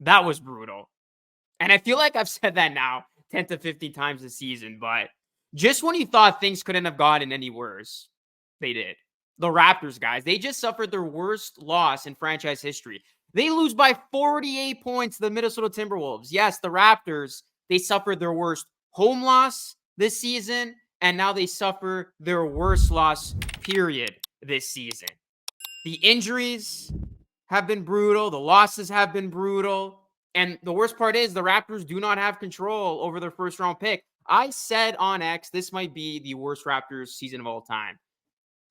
That was brutal. And I feel like I've said that now 10 to 15 times this season, but just when you thought things couldn't have gotten any worse, they did. The Raptors, guys, they just suffered their worst loss in franchise history. They lose by 48 points to the Minnesota Timberwolves. Yes, the Raptors, they suffered their worst home loss this season, and now they suffer their worst loss, period, this season. The injuries have been brutal. The losses have been brutal. And the worst part is the Raptors do not have control over their first round pick. I said on X, this might be the worst Raptors season of all time.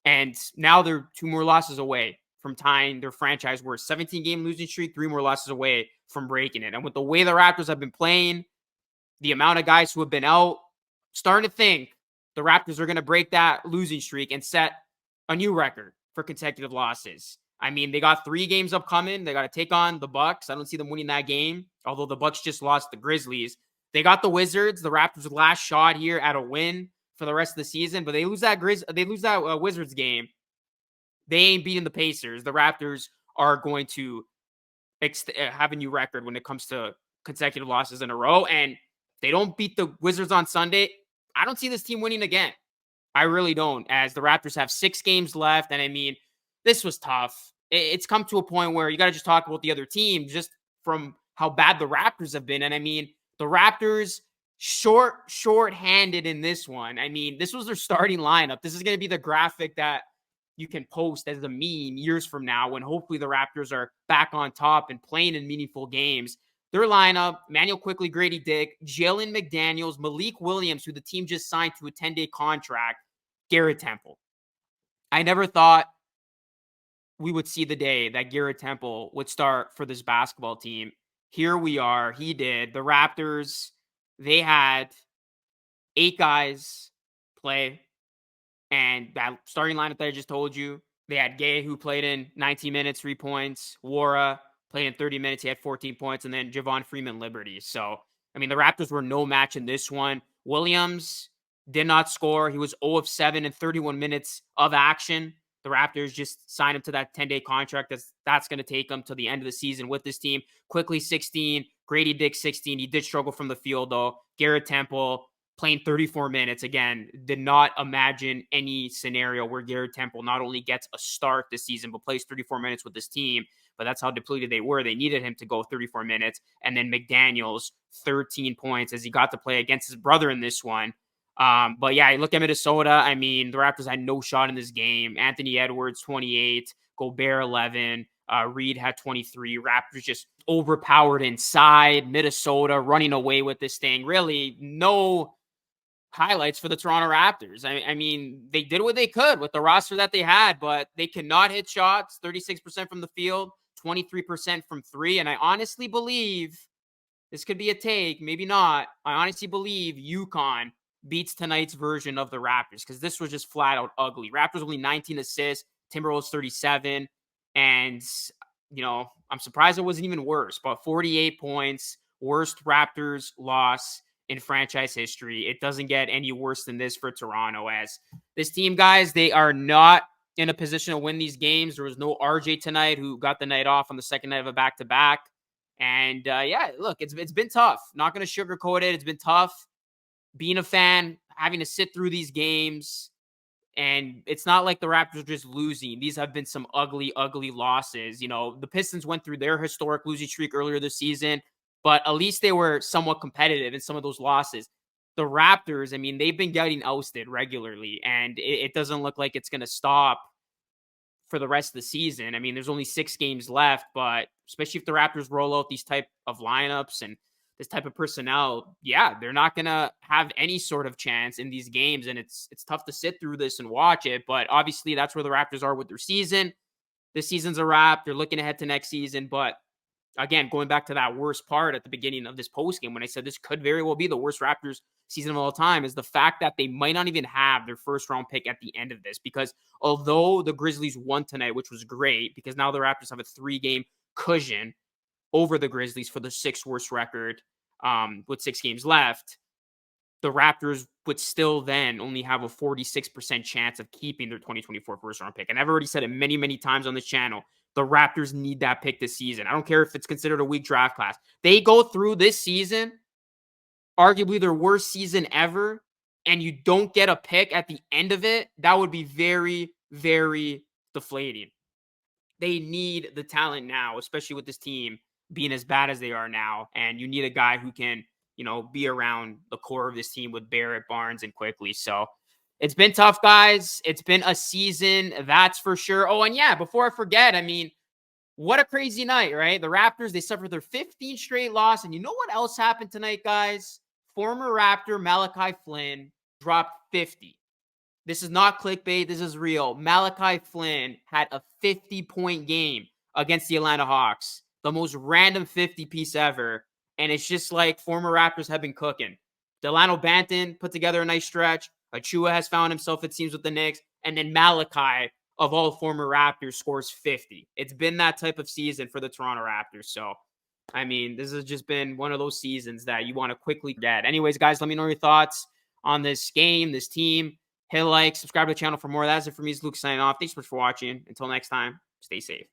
And now they're 2 more losses away from tying their franchise worst 17-game losing streak, 3 more losses away from breaking it. And with the way the Raptors have been playing, the amount of guys who have been out, starting to think the Raptors are going to break that losing streak and set a new record for consecutive losses. I mean, they got 3 games upcoming. They got to take on the Bucks. I don't see them winning that game, although the Bucks just lost the Grizzlies. They got the Wizards, the Raptors' last shot here at a win for the rest of the season, but they lose that Wizards game. They ain't beating the Pacers. The Raptors are going to have a new record when it comes to consecutive losses in a row, and they don't beat the Wizards on Sunday. I don't see this team winning again. I really don't, as the Raptors have 6 games left, and I mean, this was tough. It's come to a point where you got to just talk about the other team just from how bad the Raptors have been. And I mean, the Raptors short-handed in this one. I mean, this was their starting lineup. This is going to be the graphic that you can post as a meme years from now when hopefully the Raptors are back on top and playing in meaningful games. Their lineup, Manuel Quickley, Grady Dick, Jalen McDaniels, Malik Williams, who the team just signed to a 10-day contract, Garrett Temple. I never thought we would see the day that Garrett Temple would start for this basketball team. Here we are. He did. The Raptors, they had 8 guys play. And that starting lineup that I just told you, they had Gay, who played in 19 minutes, 3 points. Wara played in 30 minutes. He had 14 points. And then Javon Freeman Liberty. So, I mean, the Raptors were no match in this one. Williams did not score. He was 0 of 7 in 31 minutes of action. The Raptors just signed him to that 10-day contract. That's going to take him to the end of the season with this team. Quickly 16, Grady Dick 16. He did struggle from the field, though. Garrett Temple playing 34 minutes. Again, did not imagine any scenario where Garrett Temple not only gets a start this season, but plays 34 minutes with this team. But that's how depleted they were. They needed him to go 34 minutes. And then McDaniels, 13 points as he got to play against his brother in this one. But yeah, look at Minnesota. I mean, the Raptors had no shot in this game. Anthony Edwards, 28, Gobert, 11, Reed had 23. Raptors just overpowered inside. Minnesota running away with this thing. Really, no highlights for the Toronto Raptors. I mean, they did what they could with the roster that they had, but they cannot hit shots. 36% from the field, 23% from 3. And I honestly believe, this could be a take, maybe not. I honestly believe UConn beats tonight's version of the Raptors, because this was just flat out ugly. Raptors only 19 assists, Timberwolves 37, and you know, I'm surprised it wasn't even worse, but 48 points, worst Raptors loss in franchise history. It doesn't get any worse than this for Toronto, as this team, guys, they are not in a position to win these games. There was no RJ tonight, who got the night off on the second night of a back-to-back. And yeah, look, it's been tough. Not going to sugarcoat it. It's been tough being a fan, having to sit through these games. And it's not like the Raptors are just losing. These have been some ugly, ugly losses. You know, the Pistons went through their historic losing streak earlier this season, but at least they were somewhat competitive in some of those losses. The Raptors, I mean, they've been getting ousted regularly, and it doesn't look like it's going to stop for the rest of the season. I mean, there's only 6 games left, but especially if the Raptors roll out these type of lineups and this type of personnel, yeah, they're not going to have any sort of chance in these games. And it's tough to sit through this and watch it. But obviously that's where the Raptors are with their season. This season's a wrap. They're looking ahead to next season. But again, going back to that worst part at the beginning of this postgame, when I said this could very well be the worst Raptors season of all time, is the fact that they might not even have their first round pick at the end of this. Because although the Grizzlies won tonight, which was great, because now the Raptors have a 3-game cushion over the Grizzlies for the 6th worst record with 6 games left, the Raptors would still then only have a 46% chance of keeping their 2024 first round pick. And I've already said it many, many times on this channel. the Raptors need that pick this season. I don't care if it's considered a weak draft class. They go through this season, arguably their worst season ever, and you don't get a pick at the end of it, that would be very, very deflating. They need the talent now, especially with this team being as bad as they are now. And you need a guy who can, be around the core of this team with Barrett, Barnes, and Quickly. So it's been tough, guys. It's been a season, that's for sure. Oh, and yeah, before I forget, what a crazy night, right? The Raptors, they suffered their 15th straight loss. And you know what else happened tonight, guys? Former Raptor Malachi Flynn dropped 50. This is not clickbait. This is real. Malachi Flynn had a 50-point game against the Atlanta Hawks. The most random 50-piece ever. And it's just like former Raptors have been cooking. Delano Banton put together a nice stretch. Achua has found himself, it seems, with the Knicks. And then Malachi, of all former Raptors, scores 50. It's been that type of season for the Toronto Raptors. So, this has just been one of those seasons that you want to quickly get. Anyways, guys, let me know your thoughts on this game, this team. Hit a like, subscribe to the channel for more. That's it for me. It's Luke signing off. Thanks so much for watching. Until next time, stay safe.